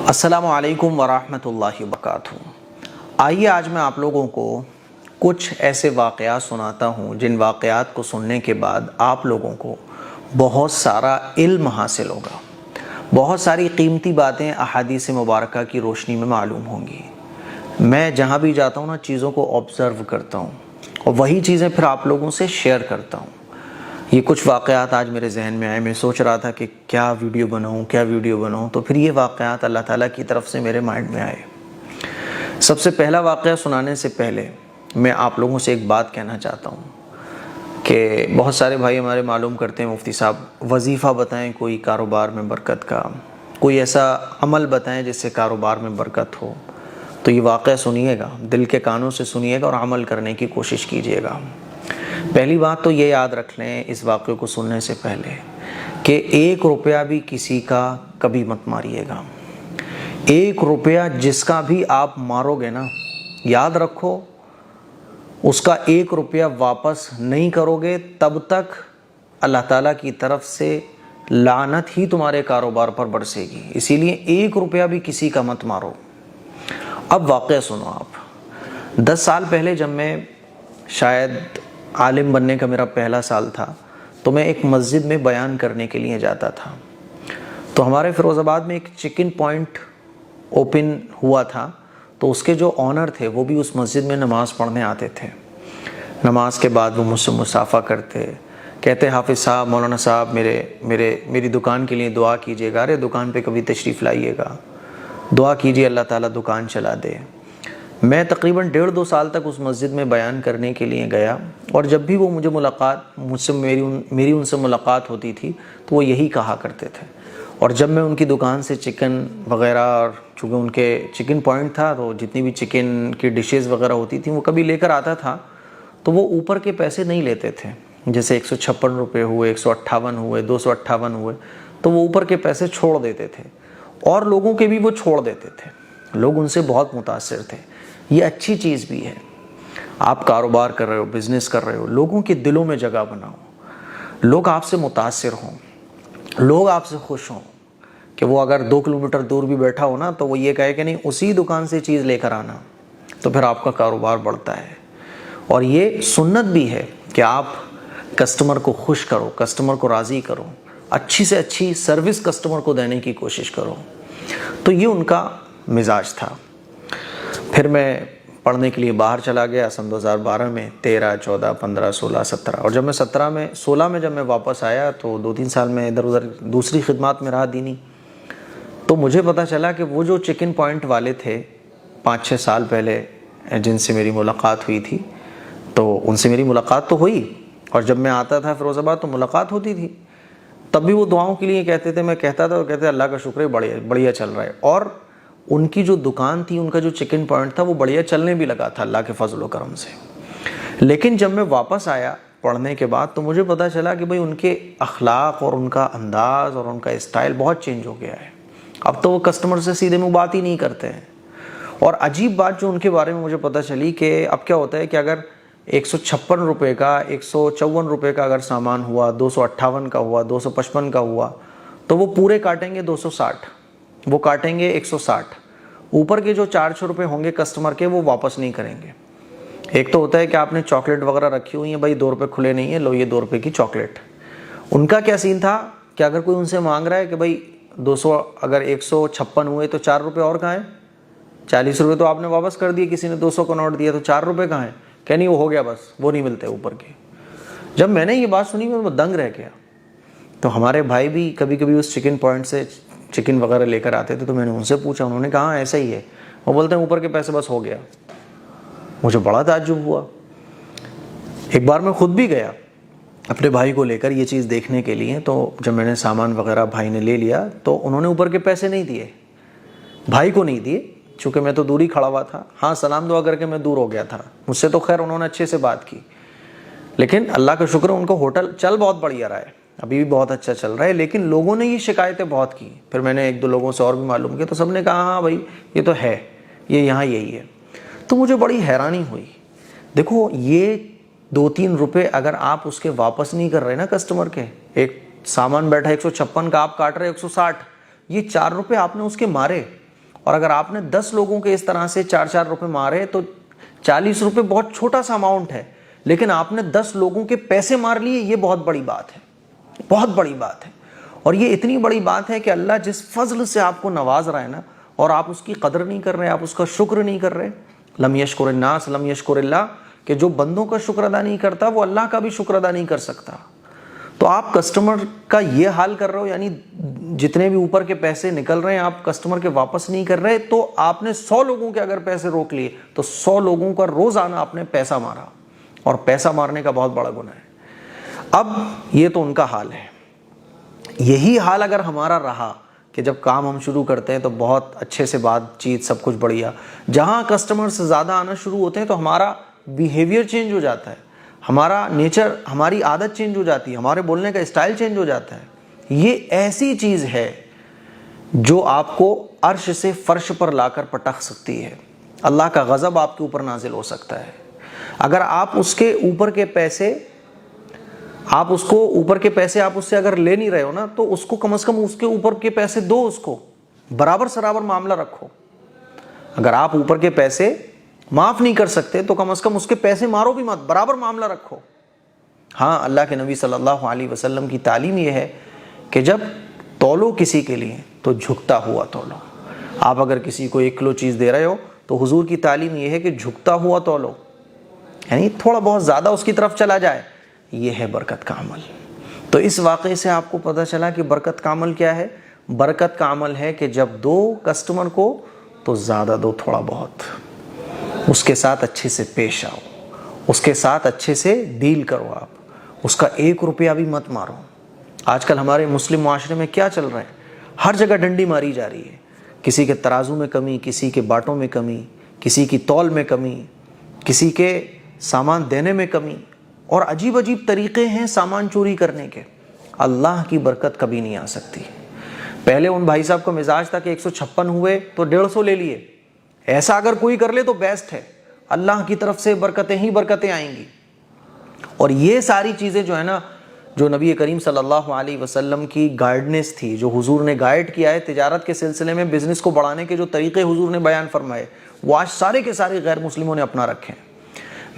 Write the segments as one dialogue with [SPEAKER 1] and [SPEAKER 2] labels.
[SPEAKER 1] السلام علیکم ورحمۃ اللہ وبرکاتہ۔ آئیے آج میں آپ لوگوں کو کچھ ایسے واقعات سناتا ہوں جن واقعات کو سننے کے بعد آپ لوگوں کو بہت سارا علم حاصل ہوگا، بہت ساری قیمتی باتیں احادیث مبارکہ کی روشنی میں معلوم ہوں گی۔ میں جہاں بھی جاتا ہوں چیزوں کو آبزرو کرتا ہوں اور وہی چیزیں پھر آپ لوگوں سے شیئر کرتا ہوں۔ یہ کچھ واقعات آج میرے ذہن میں آئے، میں سوچ رہا تھا کہ کیا ویڈیو بناؤں، تو پھر یہ واقعات اللہ تعالیٰ کی طرف سے میرے مائنڈ میں آئے۔ سب سے پہلا واقعہ سنانے سے پہلے میں آپ لوگوں سے ایک بات کہنا چاہتا ہوں کہ بہت سارے بھائی ہمارے معلوم کرتے ہیں مفتی صاحب وظیفہ بتائیں کوئی کاروبار میں برکت کا، کوئی ایسا عمل بتائیں جس سے کاروبار میں برکت ہو۔ تو یہ واقعہ سنیے گا، دل کے کانوں سے سنیے گا اور عمل کرنے کی کوشش کیجیے گا۔ پہلی بات تو یہ یاد رکھ لیں اس واقعے کو سننے سے پہلے کہ 1 روپیہ بھی کسی کا کبھی مت ماریے گا۔ 1 روپیہ جس کا بھی آپ مارو گے نا، یاد رکھو اس کا 1 روپیہ واپس نہیں کرو گے تب تک اللہ تعالیٰ کی طرف سے لعنت ہی تمہارے کاروبار پر برسے گی۔ اسی لیے 1 روپیہ بھی کسی کا مت مارو۔ اب واقعہ سنو آپ۔ 10 سال پہلے جب میں شاید عالم بننے کا میرا پہلا سال تھا تو میں ایک مسجد میں بیان کرنے کے لیے جاتا تھا۔ تو ہمارے فیروز آباد میں ایک چکن پوائنٹ اوپن ہوا تھا، تو اس کے جو آنر تھے وہ بھی اس مسجد میں نماز پڑھنے آتے تھے۔ نماز کے بعد وہ مجھ سے مصافحہ کرتے، کہتے حافظ صاحب، مولانا صاحب میری دکان کے لیے دعا کیجیے گا، ارے دکان پہ کبھی تشریف لائیے گا، دعا کیجیے اللہ تعالیٰ دکان چلا دے۔ میں تقریباً 1.5-2 سال تک اس مسجد میں بیان کرنے کے لیے گیا، اور جب بھی وہ میری ان سے ملاقات ہوتی تھی تو وہ یہی کہا کرتے تھے۔ اور جب میں ان کی دکان سے چکن وغیرہ، اور چونکہ ان کے چکن پوائنٹ تھا تو جتنی بھی چکن کی ڈشز وغیرہ ہوتی تھیں وہ کبھی لے کر آتا تھا تو وہ اوپر کے پیسے نہیں لیتے تھے، جیسے 156 روپے ہوئے، 158 ہوئے، 258 ہوئے، تو وہ اوپر کے پیسے چھوڑ دیتے تھے، اور لوگوں کے بھی وہ چھوڑ دیتے تھے۔ لوگ ان سے بہت متاثر تھے۔ یہ اچھی چیز بھی ہے، آپ کاروبار کر رہے ہو، بزنس کر رہے ہو، لوگوں کے دلوں میں جگہ بناؤ، لوگ آپ سے متاثر ہوں، لوگ آپ سے خوش ہوں کہ وہ اگر 2 کلومیٹر دور بھی بیٹھا ہو نا تو وہ یہ کہے کہ نہیں اسی دکان سے چیز لے کر آنا، تو پھر آپ کا کاروبار بڑھتا ہے۔ اور یہ سنت بھی ہے کہ آپ کسٹمر کو خوش کرو، کسٹمر کو راضی کرو، اچھی سے اچھی سروس کسٹمر کو دینے کی کوشش کرو۔ تو یہ ان کا مزاج تھا۔ پھر میں پڑھنے کے لیے باہر چلا گیا سن 2012 میں، 13، 14، 15، 16، 17، اور جب میں 16 میں جب میں واپس آیا تو 2-3 سال میں ادھر ادھر دوسری خدمات میں رہا دینی، تو مجھے پتہ چلا کہ وہ جو چکن پوائنٹ والے تھے 5-6 سال پہلے جن سے میری ملاقات ہوئی تھی، تو ان سے میری ملاقات تو ہوئی، اور جب میں آتا تھا فیروز آباد تو ملاقات ہوتی تھی، تب بھی وہ دعاؤں کے لیے کہتے تھے، میں کہتا تھا اور کہتے اللہ کا شکر ہے بڑھیا چل رہا ہے۔ اور ان کی جو دکان تھی، ان کا جو چکن پوائنٹ تھا وہ بڑھیا چلنے بھی لگا تھا اللہ کے فضل و کرم سے۔ لیکن جب میں واپس آیا پڑھنے کے بعد تو مجھے پتہ چلا کہ بھئی ان کے اخلاق اور ان کا انداز اور ان کا اسٹائل بہت چینج ہو گیا ہے۔ اب تو وہ کسٹمر سے سیدھے منہ بات ہی نہیں کرتے ہیں۔ اور عجیب بات جو ان کے بارے میں مجھے پتہ چلی کہ اب کیا ہوتا ہے کہ اگر 156 روپے کا، 154 روپے کا اگر سامان ہوا، 258 کا ہوا، 255 کا ہوا، تو وہ پورے کاٹیں گے 260، وہ کاٹیں گے 160، اوپر کے جو 400 روپے ہوں گے کسٹمر کے وہ واپس نہیں کریں گے۔ ایک تو ہوتا ہے کہ آپ نے چاکلیٹ وغیرہ رکھی ہوئی ہیں، بھائی 2 روپے کھلے نہیں ہیں، لو یہ 2 روپے کی چاکلیٹ۔ ان کا کیا سین تھا کہ اگر کوئی ان سے مانگ رہا ہے کہ بھائی 200، اگر 156 ہوئے تو 4 روپے اور کہاں ہیں؟ 40 روپے تو آپ نے واپس کر دیے، کسی نے 200 کا نوٹ دیا تو 4 روپے کہاں ہیں؟ کہ نہیں وہ ہو گیا، بس وہ نہیں ملتے اوپر کے۔ جب میں نے یہ بات سنی میں دنگ رہ گیا۔ تو ہمارے بھائی بھی کبھی کبھی اس چکن پوائنٹ سے چکن وغیرہ لے کر آتے تھے، تو میں نے ان سے پوچھا، انہوں نے کہا ایسا ہی ہے، وہ بولتے ہیں اوپر کے پیسے بس ہو گیا۔ مجھے بڑا تعجب ہوا۔ ایک بار میں خود بھی گیا اپنے بھائی کو لے کر یہ چیز دیکھنے کے لیے، تو جب میں نے سامان وغیرہ بھائی نے لے لیا تو انہوں نے اوپر کے پیسے نہیں دیے، بھائی کو نہیں دیے، چونکہ میں تو دور ہی کھڑا ہوا تھا۔ ہاں سلام دعا کر کے میں دور ہو گیا تھا، مجھ سے تو خیر انہوں نے اچھے سے بات کی، لیکن اللہ کا شکر ہے ان کا ہوٹل چل بہت بڑھیا رہا ہے، ابھی بھی بہت اچھا چل رہا ہے۔ لیکن لوگوں نے یہ شکایتیں بہت کی، پھر میں نے 1-2 لوگوں سے اور بھی معلوم کیا تو سب نے کہا ہاں بھائی یہ تو ہے، یہ یہاں یہی ہے۔ تو مجھے بڑی حیرانی ہوئی۔ دیکھو یہ 2-3 روپے اگر آپ اس کے واپس نہیں کر رہے نا کسٹمر کے، ایک سامان بیٹھا 156 کا آپ کاٹ رہے 160، یہ 4 روپے آپ نے اس کے مارے، اور اگر آپ نے 10 لوگوں کے اس طرح سے 4 روپے مارے تو 40 روپے بہت چھوٹا سا اماؤنٹ ہے، لیکن آپ نے 10 لوگوں کے پیسے مار لیے، یہ بہت بڑی بات ہے، بہت بڑی بات ہے۔ اور یہ اتنی بڑی بات ہے کہ اللہ جس فضل سے آپ کو نواز رہا ہے نا، اور آپ اس کی قدر نہیں کر رہے، آپ اس کا شکر نہیں کر رہے، لم یشکر الناس لم یشکر اللہ، کہ جو بندوں کا شکر ادا نہیں کرتا وہ اللہ کا بھی شکر ادا نہیں کر سکتا۔ تو آپ کسٹمر کا یہ حال کر رہے ہو، یعنی جتنے بھی اوپر کے پیسے نکل رہے ہیں آپ کسٹمر کے واپس نہیں کر رہے، تو آپ نے 100 لوگوں کے اگر پیسے روک لیے تو 100 لوگوں کا روزانہ آپ نے پیسہ مارا، اور پیسہ مارنے کا بہت بڑا گناہ ہے۔ اب یہ تو ان کا حال ہے، یہی حال اگر ہمارا رہا کہ جب کام ہم شروع کرتے ہیں تو بہت اچھے سے بات چیت سب کچھ بڑھیا، جہاں کسٹمرز زیادہ آنا شروع ہوتے ہیں تو ہمارا بیہیویئر چینج ہو جاتا ہے، ہمارا نیچر، ہماری عادت چینج ہو جاتی ہے، ہمارے بولنے کا اسٹائل چینج ہو جاتا ہے۔ یہ ایسی چیز ہے جو آپ کو عرش سے فرش پر لا کر پٹخ سکتی ہے، اللہ کا غضب آپ کے اوپر نازل ہو سکتا ہے۔ اگر آپ اس کے اوپر کے پیسے آپ اس سے اگر لے نہیں رہے ہو نا، تو اس کو کم از کم اس کے اوپر کے پیسے دو، اس کو برابر سرابر معاملہ رکھو۔ اگر آپ اوپر کے پیسے معاف نہیں کر سکتے تو کم از کم اس کے پیسے مارو بھی مت، برابر معاملہ رکھو۔ ہاں، اللہ کے نبی صلی اللہ علیہ وسلم کی تعلیم یہ ہے کہ جب تولو کسی کے لیے تو جھکتا ہوا تولو۔ آپ اگر کسی کو 1 کلو چیز دے رہے ہو تو حضور کی تعلیم یہ ہے کہ جھکتا ہوا تولو، یعنی تھوڑا بہت زیادہ اس کی طرف چلا جائے، یہ ہے برکت کا عمل۔ تو اس واقعے سے آپ کو پتہ چلا کہ برکت کا عمل کیا ہے۔ برکت کا عمل ہے کہ جب دو کسٹمر کو تو زیادہ دو، تھوڑا بہت اس کے ساتھ اچھے سے پیش آؤ، اس کے ساتھ اچھے سے ڈیل کرو، آپ اس کا 1 روپیہ بھی مت مارو۔ آج کل ہمارے مسلم معاشرے میں کیا چل رہا ہے، ہر جگہ ڈنڈی ماری جا رہی ہے، کسی کے ترازو میں کمی، کسی کے باٹوں میں کمی، کسی کی تول میں کمی، کسی کے سامان دینے میں کمی، اور عجیب عجیب طریقے ہیں سامان چوری کرنے کے۔ اللہ کی برکت کبھی نہیں آ سکتی۔ پہلے ان بھائی صاحب کا مزاج تھا کہ 156 ہوئے تو 150 لے لیے، ایسا اگر کوئی کر لے تو بیسٹ ہے، اللہ کی طرف سے برکتیں ہی برکتیں آئیں گی۔ اور یہ ساری چیزیں جو ہے نا، جو نبی کریم صلی اللہ علیہ وسلم کی گائیڈنس تھی، جو حضور نے گائیڈ کیا ہے تجارت کے سلسلے میں، بزنس کو بڑھانے کے جو طریقے حضور نے بیان فرمائے، وہ آج سارے کے سارے غیر مسلموں نے اپنا رکھے ہیں۔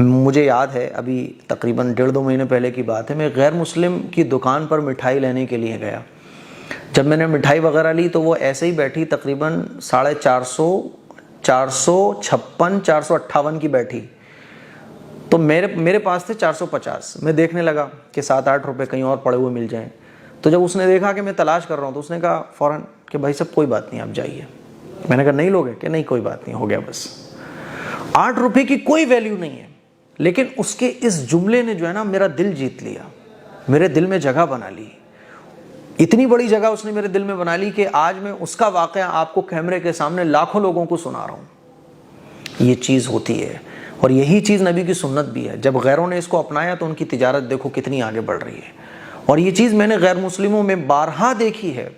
[SPEAKER 1] مجھے یاد ہے ابھی تقریباً 1.5-2 مہینے پہلے کی بات ہے، میں غیر مسلم کی دکان پر مٹھائی لینے کے لیے گیا۔ جب میں نے مٹھائی وغیرہ لی تو وہ ایسے ہی بیٹھی، تقریباً 450، 456، 458 کی بیٹھی، تو میرے پاس تھے 450۔ میں دیکھنے لگا کہ 7-8 روپے کہیں اور پڑے ہوئے مل جائیں، تو جب اس نے دیکھا کہ میں تلاش کر رہا ہوں تو اس نے کہا فوراً کہ بھائی صاحب کوئی بات نہیں، آپ جائیے۔ میں نے کہا نہیں لوگے؟ کہ نہیں کوئی بات نہیں، ہو گیا بس۔ 8 روپے کی کوئی ویلیو نہیں ہے، لیکن اس کے اس جملے نے جو ہے نا میرا دل جیت لیا، میرے دل میں جگہ بنا لی، اتنی بڑی جگہ اس نے میرے دل میں بنا لی کہ آج میں اس کا واقعہ آپ کو کیمرے کے سامنے لاکھوں لوگوں کو سنا رہا ہوں۔ یہ چیز ہوتی ہے، اور یہی چیز نبی کی سنت بھی ہے۔ جب غیروں نے اس کو اپنایا تو ان کی تجارت دیکھو کتنی آگے بڑھ رہی ہے۔ اور یہ چیز میں نے غیر مسلموں میں بارہا دیکھی ہے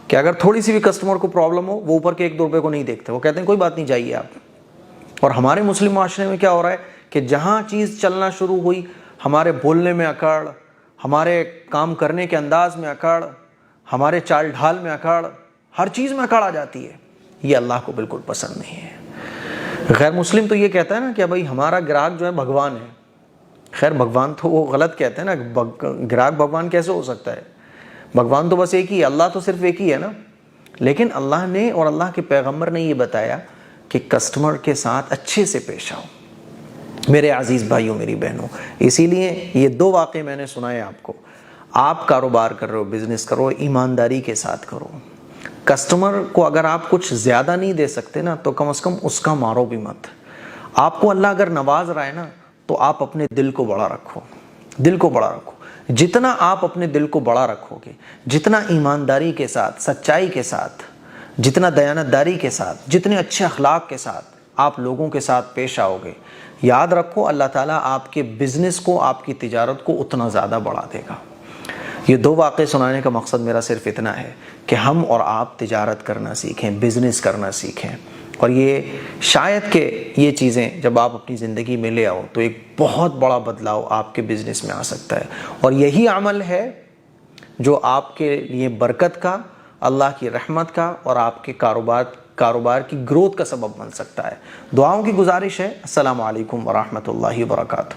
[SPEAKER 1] کہ اگر تھوڑی سی بھی کسٹمر کو پرابلم ہو، وہ اوپر کے 1-2 روپے کو نہیں دیکھتے، وہ کہتے ہیں کوئی بات نہیں، جائیے آپ۔ اور ہمارے مسلم معاشرے میں کیا ہو رہا ہے کہ جہاں چیز چلنا شروع ہوئی، ہمارے بولنے میں اکڑ، ہمارے کام کرنے کے انداز میں اکڑ، ہمارے چال ڈھال میں اکڑ، ہر چیز میں اکڑ آ جاتی ہے۔ یہ اللہ کو بالکل پسند نہیں ہے۔ غیر مسلم تو یہ کہتا ہے نا کہ بھائی ہمارا گراہک جو ہے بھگوان ہے۔ خیر بھگوان تو وہ غلط کہتے ہیں نا، گراہک بھگوان کیسے ہو سکتا ہے؟ بھگوان تو بس ایک ہی ہے، اللہ تو صرف ایک ہی ہے نا۔ لیکن اللہ نے اور اللہ کے پیغمبر نے یہ بتایا کہ کسٹمر کے ساتھ اچھے سے پیش آؤ۔ میرے عزیز بھائیوں، میری بہنوں، اسی لیے یہ 2 واقعے میں نے سنائے آپ کو۔ آپ کاروبار کر رہے ہو، بزنس کرو، ایمانداری کے ساتھ کرو۔ کسٹمر کو اگر آپ کچھ زیادہ نہیں دے سکتے نا تو کم از کم اس کا مارو بھی مت۔ آپ کو اللہ اگر نواز رہا ہے نا تو آپ اپنے دل کو بڑا رکھو، دل کو بڑا رکھو۔ جتنا آپ اپنے دل کو بڑا رکھو گے، جتنا ایمانداری کے ساتھ، سچائی کے ساتھ، جتنا دیانتداری کے ساتھ، جتنے اچھے اخلاق کے ساتھ آپ لوگوں کے ساتھ پیش آؤ گے، یاد رکھو اللہ تعالیٰ آپ کے بزنس کو، آپ کی تجارت کو اتنا زیادہ بڑھا دے گا۔ یہ 2 واقعے سنانے کا مقصد میرا صرف اتنا ہے کہ ہم اور آپ تجارت کرنا سیکھیں، بزنس کرنا سیکھیں، اور یہ شاید کہ یہ چیزیں جب آپ اپنی زندگی میں لے آؤ تو ایک بہت بڑا بدلاؤ آپ کے بزنس میں آ سکتا ہے۔ اور یہی عمل ہے جو آپ کے لیے برکت کا، اللہ کی رحمت کا اور آپ کے کاروبار کاروبار کی گروتھ کا سبب بن سکتا ہے۔ دعاؤں کی گزارش ہے۔ السلام علیکم ورحمۃ اللہ وبرکاتہ۔